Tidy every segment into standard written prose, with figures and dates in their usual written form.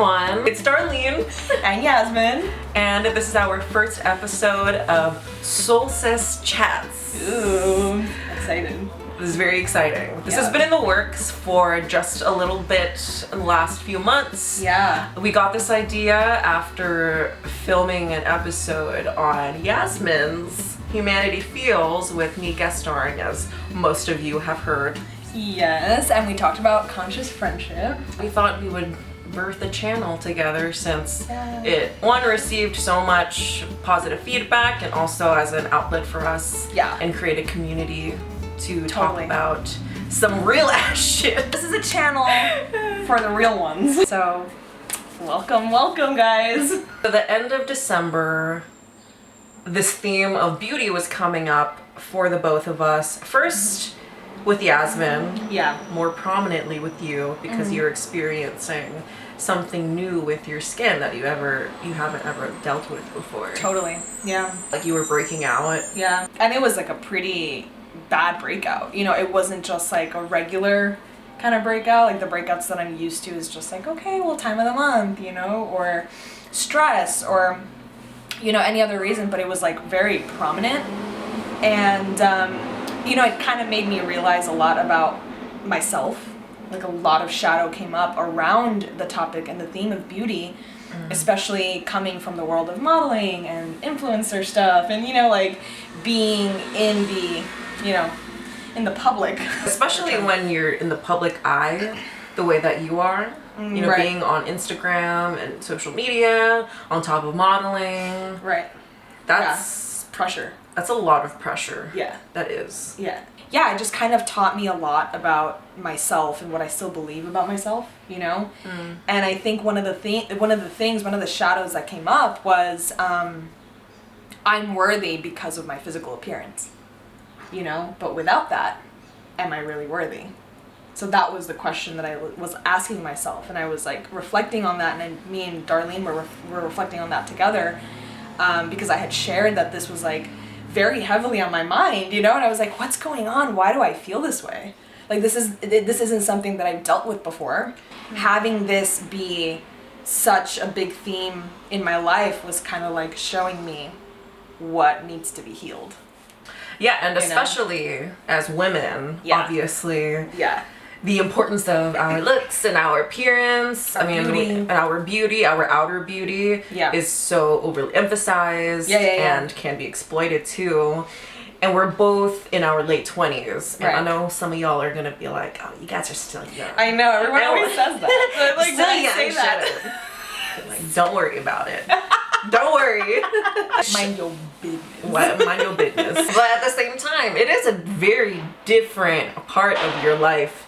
everyone. It's Darlene and Yasmin, and this is our first episode of Solstice Chats. Ooh, excited. This is very exciting. This has been in the works for just a little bit in the last few months. Yeah. We got this idea after filming an episode on Yasmin's Humanity Feels with me guest starring, as most of you have heard. Yes, and we talked about conscious friendship. We thought we would birth a channel together since it, one, received so much positive feedback, and also as an outlet for us and create a community to talk about some real ass shit. This is a channel for the real ones. So, welcome guys. At the end of December, this theme of beauty was coming up for the both of us. First with Yasmin, more prominently with you, because you're experiencing something new with your skin that you haven't ever dealt with before. Totally, yeah. Like you were breaking out. Yeah, and it was like a pretty bad breakout. You know, it wasn't just like a regular kind of breakout. Like the breakouts that I'm used to is just like, okay, well, time of the month, you know, or stress, or, you know, any other reason, but it was like very prominent. And, you know, it kind of made me realize a lot about myself. Like a lot of shadow came up around the topic and the theme of beauty, especially coming from the world of modeling and influencer stuff, and, you know, like being in the, you know, in the public. Especially when you're in the public eye, the way that you are. You know, being on Instagram and social media, on top of modeling. Right. That's pressure. That's a lot of pressure. Yeah. That is. Yeah. Yeah, it just kind of taught me a lot about myself and what I still believe about myself, you know? And I think one of the shadows that came up was I'm worthy because of my physical appearance, you know? But without that, am I really worthy? So that was the question that I was asking myself, and I was like reflecting on that, and me and Darlene were reflecting on that together, because I had shared that this was like very heavily on my mind, you know, and I was like, what's going on? Why do I feel this way? Like this isn't something that I've dealt with before. Having this be such a big theme in my life was kind of like showing me what needs to be healed. Yeah, and especially as women, obviously. Yeah. The importance of our looks and our appearance, and our beauty, our outer beauty is so overly emphasized and can be exploited too. And we're both in our late 20s. And I know some of y'all are gonna be like, oh, you guys are still young. I know, everyone always says that. But like, still young, say that. Like, don't worry about it. Don't worry. Mind your business. Mind your business. But at the same time, it is a very different part of your life,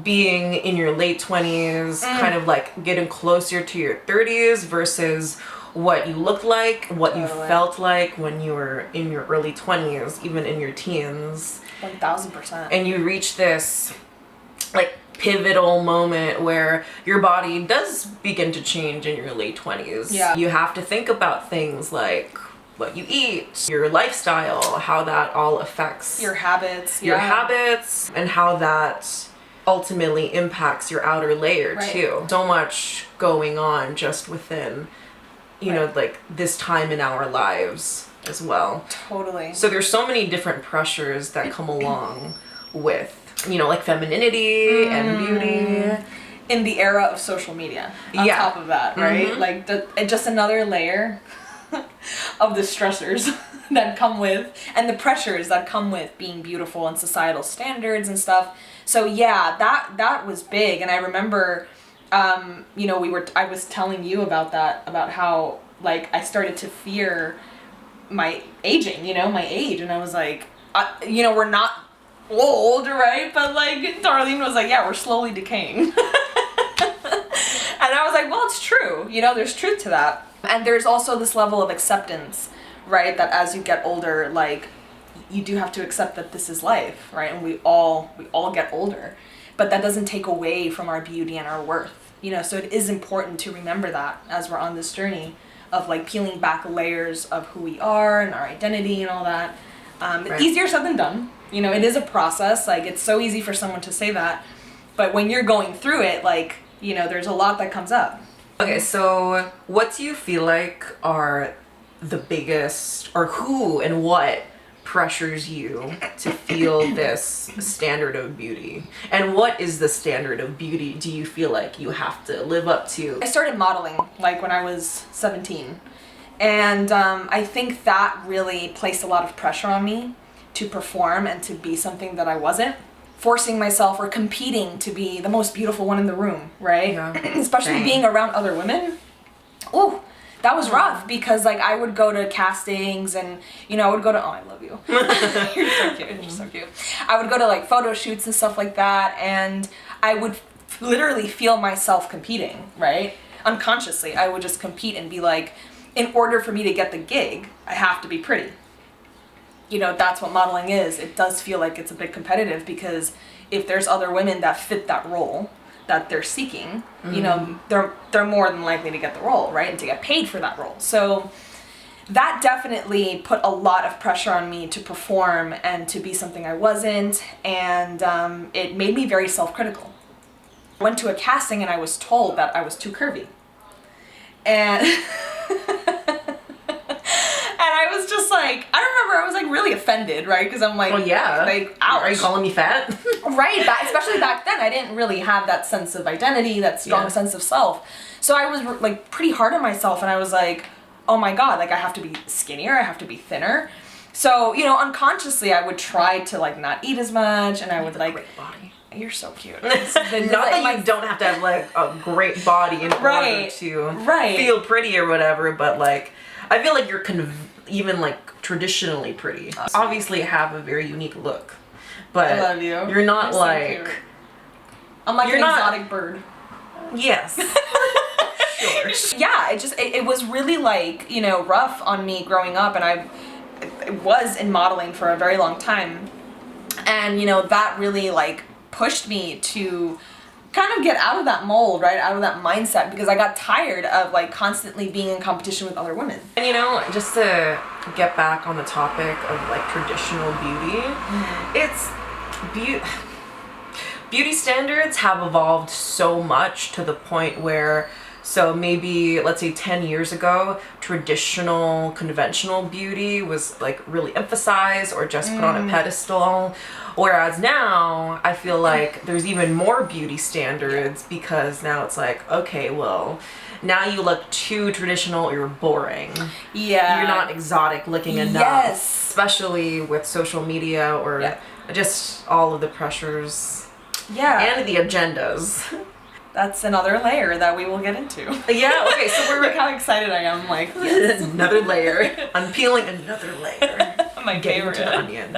being in your late 20s, kind of like getting closer to your 30s versus what you looked like, what you felt like when you were in your early 20s, even in your teens. 1000%. And you reach this like pivotal moment where your body does begin to change in your late 20s. Yeah. You have to think about things like what you eat, your lifestyle, how that all affects your habits. Your habits, and how that ultimately impacts your outer layer too. So much going on just within, you know, like this time in our lives as well. Totally. So there's so many different pressures that come along with, you know, like femininity and beauty. In the era of social media, on top of that, right? Like just another layer of the stressors that come with, and the pressures that come with being beautiful and societal standards and stuff. So yeah, that was big. And I remember, you know, I was telling you about that, about how like I started to fear my aging, you know, my age. And I was like, you know, we're not old, right? But like Darlene was like, yeah, we're slowly decaying. And I was like, well, it's true. You know, there's truth to that. And there's also this level of acceptance, right? That as you get older, like, you do have to accept that this is life, right? And we all get older, but that doesn't take away from our beauty and our worth, you know? So it is important to remember that as we're on this journey of like peeling back layers of who we are and our identity and all that. Easier said than done. You know, it is a process. Like, it's so easy for someone to say that, but when you're going through it, like, you know, there's a lot that comes up. Okay, so what do you feel like are the biggest, or who and what pressures you to feel this standard of beauty? And what is the standard of beauty do you feel like you have to live up to? I started modeling like when I was 17. And I think that really placed a lot of pressure on me to perform and to be something that I wasn't. Forcing myself or competing to be the most beautiful one in the room, right? Yeah. Especially being around other women. Ooh, that was rough because like I would go to castings and I would go to, oh, I love you. You're so cute. You're so cute. I would go to like photo shoots and stuff like that, and I would literally feel myself competing, right? Unconsciously, I would just compete and be like, in order for me to get the gig, I have to be pretty. That's what modeling is. It does feel like it's a bit competitive because if there's other women that fit that role that they're seeking, they're more than likely to get the role, right? And to get paid for that role. So that definitely put a lot of pressure on me to perform and to be something I wasn't. And it made me very self-critical. I went to a casting and I was told that I was too curvy. And I was just like, I remember I was like really offended, right? Because I'm like, well, yeah. Like, ouch. Are you calling me fat? Right, especially back then, I didn't really have that sense of identity, that strong sense of self. So I was like pretty hard on myself, and I was like, oh my god, like I have to be skinnier, I have to be thinner. So, unconsciously I would try to like not eat as much, and I would like, great body. You're so cute. Not that you don't have to have like a great body in order to feel pretty or whatever, but like I feel like you're even like traditionally pretty. Obviously have a very unique look, but I love you. You're not so like cute. I'm like an exotic bird. Yes. Sure. Yeah, it was really like, rough on me growing up, and I was in modeling for a very long time. And, that really like pushed me to kind of get out of that mold, right? Out of that mindset, because I got tired of like constantly being in competition with other women. And just to get back on the topic of like traditional beauty, it's beauty standards have evolved so much to the point where, so maybe let's say 10 years ago, traditional conventional beauty was like really emphasized or just put on a pedestal. Whereas now I feel like there's even more beauty standards because now it's like, okay, well, now you look too traditional or you're boring. Yeah. You're not exotic looking enough. Yes. Especially with social media or just all of the pressures. Yeah. And the agendas. That's another layer that we will get into. Yeah, okay, so we're look how excited I am, like yes, another layer. I'm peeling another layer. My favorite. Into the onion.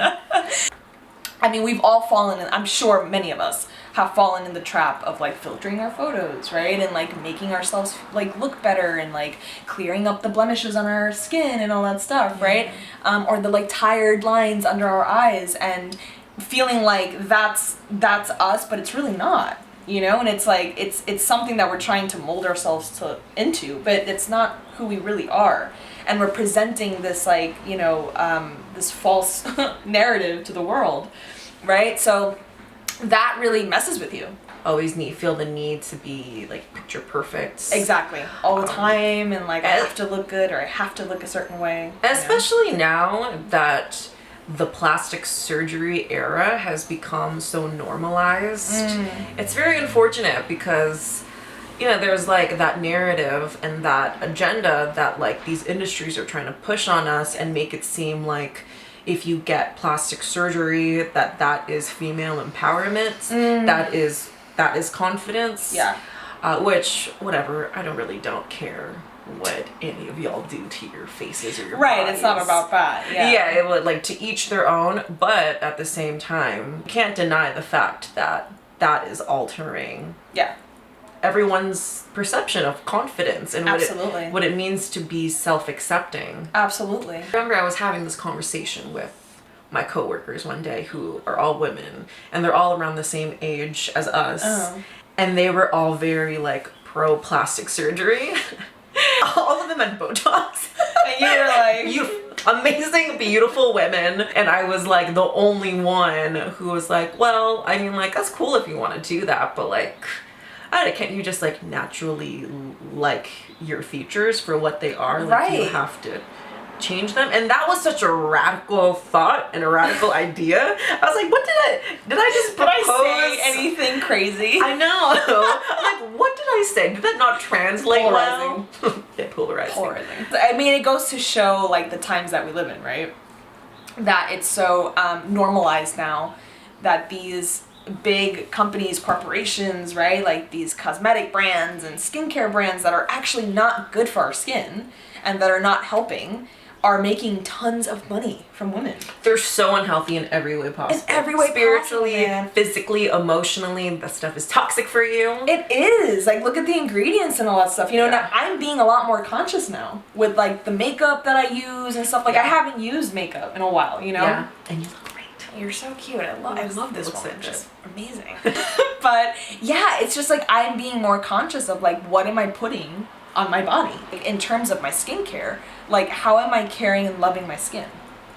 I mean, we've all fallen in, I'm sure many of us have fallen in the trap of like filtering our photos, right? And like making ourselves like look better and like clearing up the blemishes on our skin and all that stuff, right? Or the like tired lines under our eyes and feeling like that's us, but it's really not, and it's like, it's something that we're trying to mold ourselves into, but it's not who we really are. And we're presenting this like, this false narrative to the world, right? So that really messes with you. Always feel the need to be like picture perfect. Exactly. All the time, and like I have to look good or I have to look a certain way. Especially now that the plastic surgery era has become so normalized. It's very unfortunate because there's like that narrative and that agenda that like these industries are trying to push on us and make it seem like if you get plastic surgery that is female empowerment, that is confidence. Yeah. Which, whatever, I don't care what any of y'all do to your faces or your bodies. It's not about that. Yeah, it would like to each their own, but at the same time, you can't deny the fact that that is altering everyone's perception of confidence and what it means to be self-accepting. Absolutely. I remember I was having this conversation with my coworkers one day who are all women and they're all around the same age as us. And they were all very like pro plastic surgery. All of them had Botox. And you were like, you amazing, beautiful women. And I was like the only one who was like, well, I mean, like, that's cool if you want to do that, but like, I don't know, can't you just like naturally like your features for what they are? Like you have to change them. And that was such a radical thought and a radical idea. I was like, what did I just propose? Did I say anything crazy? I know. Like, what did I say? Did that not translate well? Yeah, polarizing. I mean, it goes to show like the times that we live in, right? That it's so normalized now that these big companies, corporations, right? Like these cosmetic brands and skincare brands that are actually not good for our skin and that are not helping are making tons of money from women. They're so unhealthy in every way possible. In every way spiritually, possible, physically, emotionally, that stuff is toxic for you. It is. Like, look at the ingredients and all that stuff. You know, now I'm being a lot more conscious now with like the makeup that I use and stuff. Like I haven't used makeup in a while, you know? Yeah. And you look great. You're so cute. I love this woman. Like Just amazing. But yeah, it's just like I'm being more conscious of like what am I putting on my body in terms of my skincare. Like, how am I caring and loving my skin?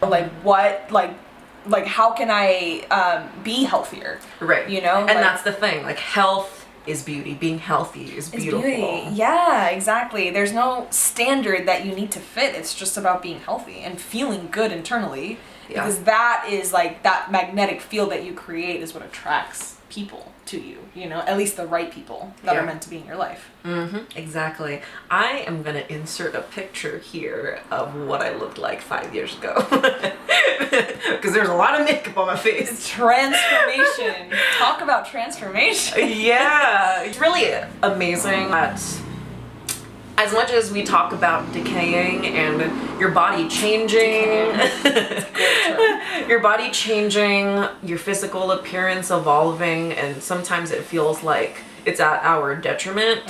Like, what, like how can I be healthier? Right. You know? And like, that's the thing. Like, health is beauty. Being healthy is beautiful. Beauty. Yeah, exactly. There's no standard that you need to fit. It's just about being healthy and feeling good internally. Yeah. Because that is like, that magnetic field that you create is what attracts people to you, you know, at least the right people that are meant to be in your life. Exactly. I am gonna insert a picture here of what I looked like 5 years ago because there's a lot of makeup on my face. Transformation. Talk about transformation. Yeah, it's really amazing that as much as we talk about decaying and your body changing, your body changing, your physical appearance evolving, and sometimes it feels like it's at our detriment.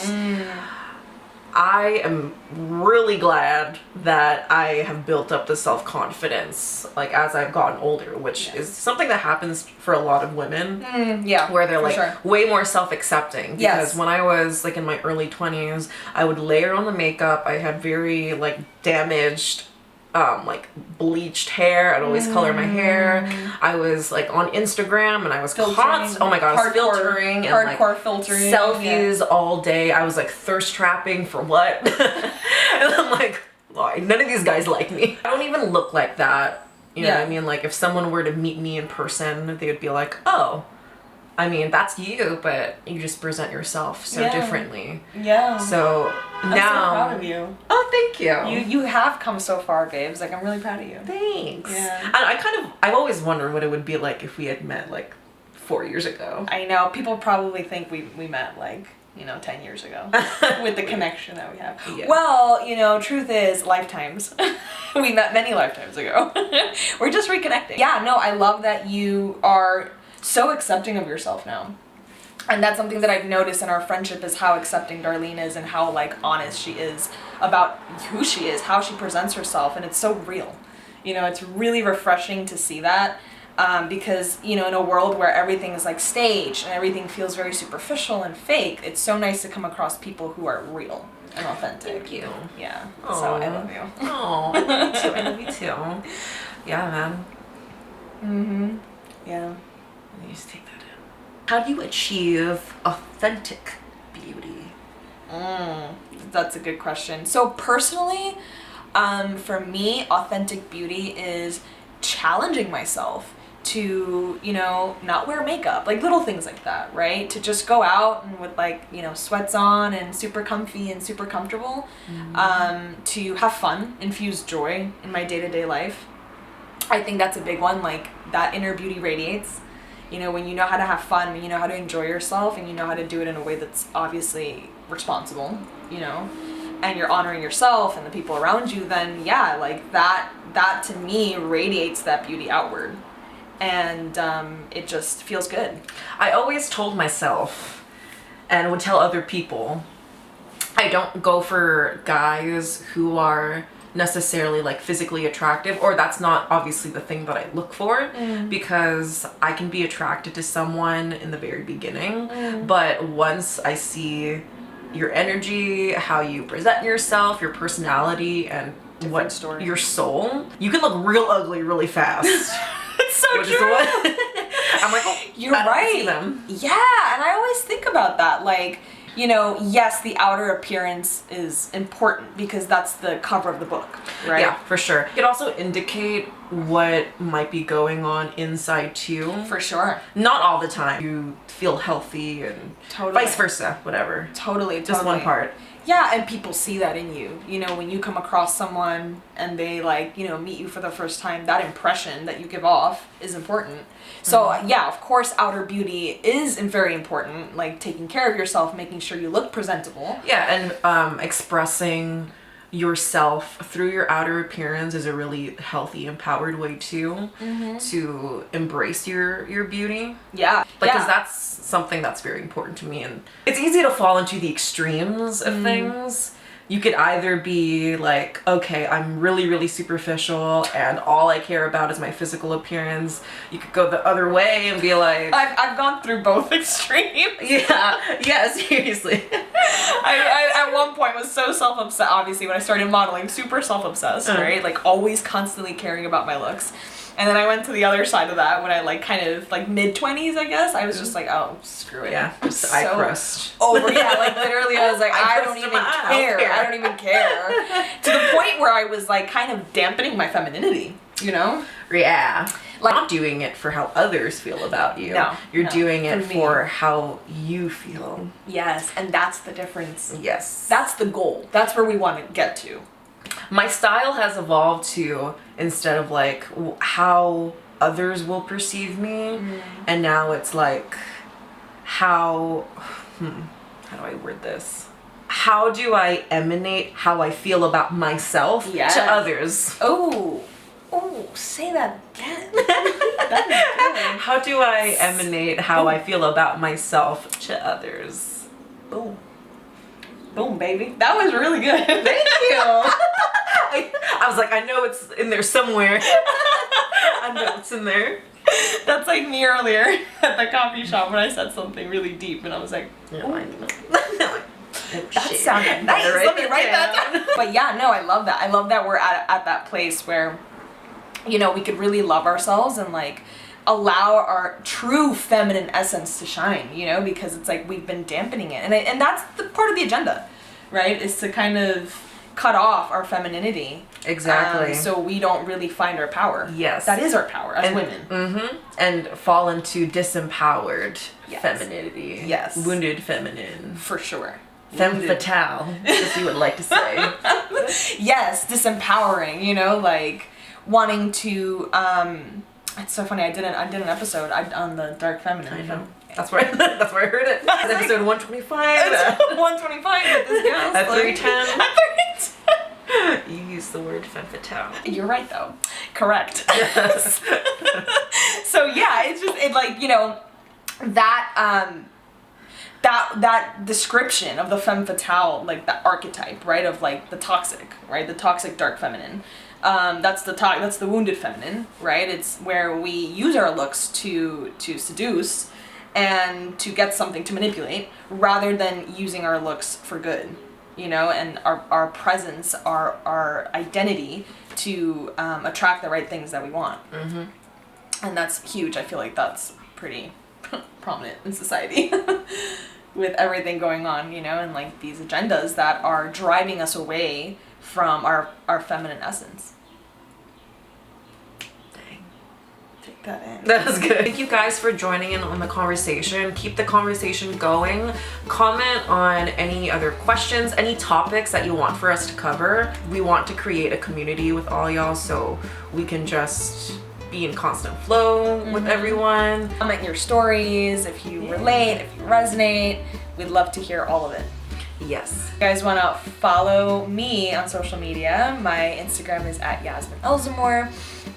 I am really glad that I have built up the self-confidence like as I've gotten older, which is something that happens for a lot of women. Where they're like way more self-accepting. Because when I was like in my early 20s, I would layer on the makeup. I had very like damaged like bleached hair. I'd always color my hair. I was like on Instagram and I was constant. Oh my god, I was filtering and like filtering selfies all day. I was like thirst trapping for what? And I'm like, oh, none of these guys like me. I don't even look like that. You know what I mean? Like if someone were to meet me in person, they would be like, oh, I mean, that's you, but you just present yourself so differently. Yeah. So I'm now, so proud of you. Oh, thank you. You have come so far, babes. Like, I'm really proud of you. Thanks. Yeah. I've always wondered what it would be like if we had met like 4 years ago. I know. People probably think we met like, you know, 10 years ago with the connection that we have. Yeah. Well, you know, truth is lifetimes. We met many lifetimes ago. We're just reconnecting. Yeah, no, I love that you are so accepting of yourself now. And that's something that I've noticed in our friendship is how accepting Darlene is and how like honest she is about who she is, how she presents herself, and it's so real. You know, it's really refreshing to see that because, you know, in a world where everything is like staged and everything feels very superficial and fake, it's so nice to come across people who are real and authentic. Thank you. Yeah. Aww. So I love you. Oh, me too. I love you too. Yeah, man. Yeah. Let me just take that in. How do you achieve authentic beauty? That's a good question. So personally, for me, authentic beauty is challenging myself to, you know, not wear makeup, like little things like that, right? To just go out and with like, you know, sweats on and super comfy and super comfortable, to have fun, infuse joy in my day-to-day life. I think that's a big one, like that inner beauty radiates. You know, when you know how to have fun, when you know how to enjoy yourself, and you know how to do it in a way that's obviously responsible, you know, and you're honoring yourself and the people around you, then yeah, like that to me radiates that beauty outward. And it just feels good. I always told myself, and would tell other people, I don't go for guys who are necessarily like physically attractive, or that's not obviously the thing that I look for, because I can be attracted to someone in the very beginning, but once I see your energy, how you present yourself, your personality, and your soul, you can look real ugly really fast. It's so true. I'm like, oh, you're I don't right. see them. Yeah, and I always think about that. Like, you know, yes, the outer appearance is important because that's the cover of the book, right? Yeah, for sure. It could also indicate what might be going on inside too. For sure. Not all the time. You feel healthy and Totally. vice versa, whatever. Totally. Just one part. Yeah, and people see that in you. You know, when you come across someone and they like, you know, meet you for the first time, that impression that you give off is important. So yeah, of course, outer beauty is very important, like taking care of yourself, making sure you look presentable. Yeah, and expressing yourself through your outer appearance is a really healthy, empowered way too, to embrace your beauty. Yeah. Because that's something that's very important to me, and it's easy to fall into the extremes of things. You could either be like, okay, I'm really, really superficial and all I care about is my physical appearance. You could go the other way and be like... I've gone through both extremes. Yeah, seriously. I at one point was so self-obsessed, obviously, when I started modeling, super self-obsessed, right? Like, always constantly caring about my looks. And then I went to the other side of that when I like kind of like mid-20s, I guess. I was just like, oh, screw it. Yeah, I crushed. Over, yeah, like literally I was like, I don't even care. I don't even care. To the point where I was like kind of dampening my femininity, you know? Yeah. Like, not doing it for how others feel about you. No. You're doing it for for how you feel. Yes, and that's the difference. Yes. That's the goal. That's where we want to get to. My style has evolved to, instead of like how others will perceive me, and now it's like how do I word this? How do I emanate how I feel about myself to others? Oh, say that again. That is good. How do I emanate how I feel about myself to others? Boom. Boom, baby. That was really good. Thank you. I was like, I know it's in there somewhere. I know it's in there. That's like me earlier at the coffee shop when I said something really deep and I was like, no, I know. That sounded nice. Let me write that down. But yeah, no, I love that. I love that we're at that place where, you know, we could really love ourselves and like allow our true feminine essence to shine, you know, because it's like we've been dampening it. And that's the part of the agenda, right? Is to kind of cut off our femininity. Exactly. So we don't really find our power. Yes. That is our power as women. Mm-hmm. And fall into disempowered femininity. Yes. Wounded feminine. For sure. Femme fatale, as you would like to say. Yes, disempowering, you know, like wanting to, it's so funny, I did an episode on the dark feminine. I know. That's where I heard it. Episode 125. It's 125 with this guest. At 310. At 310. You used the word femme fatale. You're right, though. Correct. Yes. So yeah, it's just, it like, you know, that, that description of the femme fatale, like the archetype, right, of like the toxic, right, the toxic dark feminine. That's the wounded feminine, right? It's where we use our looks to seduce and to get something to manipulate, rather than using our looks for good, you know, and our presence, our identity to attract the right things that we want. Mm-hmm. And that's huge. I feel like that's pretty prominent in society. With everything going on, you know, and like these agendas that are driving us away from our feminine essence. Dang. Take that in. That was good. Thank you guys for joining in on the conversation. Keep the conversation going. Comment on any other questions, any topics that you want for us to cover. We want to create a community with all y'all so we can just be in constant flow with everyone. Comment your stories if you relate, if you resonate. We'd love to hear all of it. Yes. If you guys want to follow me on social media, my Instagram is @YasminElzamore,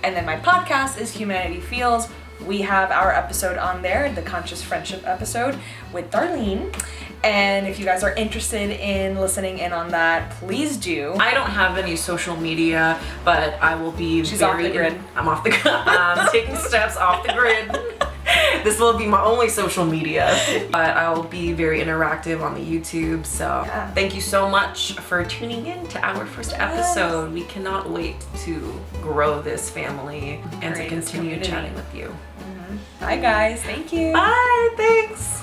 and then my podcast is Humanity Feels. We have our episode on there, the Conscious Friendship episode with Darlene. And if you guys are interested in listening in on that, please do. I don't have any social media, but I will be She's off the grid. I'm off the grid. I'm taking steps off the grid. This will be my only social media, but I will be very interactive on the YouTube. So thank you so much for tuning in to our first episode. We cannot wait to grow this family and to continue chatting with you. Bye, guys. Thank you. Bye. Thanks.